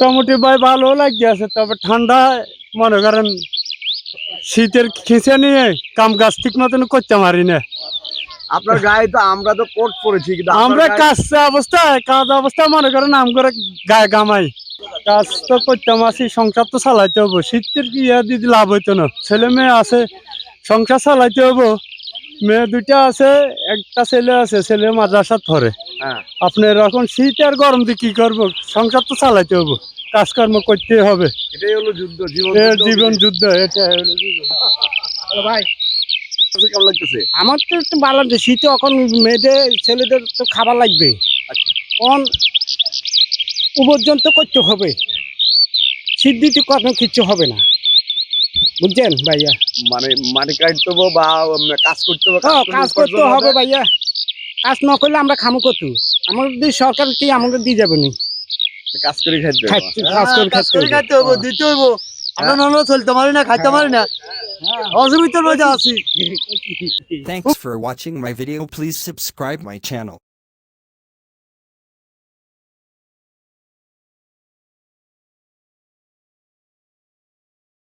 মোটামুটি ভাই ভালো লাগছে, তবে ঠান্ডা মনে করেন শীতের খিঁচে নিয়ে কাম কাজ ঠিক মতন করতে পারি না। আপনার গায়ে তো আমরা তো কোট পরেছি, কিন্তু আমরা কাজ অবস্থায় মনে করেন আম করে গায়ে গামাই কাজ তো করতাম আছি, সংসার তো চালাইতে হবো। শীতের কি দিদি লাভ হইতো না, ছেলে মেয়ে আছে, সংসার চালাইতে হবো। মেয়ে দুইটা আছে, একটা ছেলে আছে, ছেলে মাদ্রাসাত ধরে। আপনার এখন শীত আর গরম দিয়ে কি করবো, সংসার তো চালাইতে হবো, কাজকর্ম করতে হবে। এটাই হলো যুদ্ধ, জীবন যুদ্ধ, এটা হলো জীবন। ভাই কেমন লাগতেছে? আমার তো একটু ভালো লাগছে। শীতে এখন মেয়েদের ছেলেদের তো খাবার লাগবে, আচ্ছা, এখন উপর্যন্ত করতে হবে, শীত দিতে কখনো কিচ্ছু হবে না, বুঝছেন ভাইয়া। মানে মাটি কাটতে হবে বা কাজ করতে হবে, কাজ করতে হবে ভাইয়া, কাজ না করলে আমরা খামো কত? আমাদের সরকার কি আমাদের দিয়ে যাবে না? কাজ করে খাইতে হবে, কাজ করে খাইতে হবো, দিতে হইবো। আমরা নলে চলতে পারি না, খাইতে পারি না, অসুবিধার মধ্যে আছি। Thanks for watching my video. Please subscribe my channel.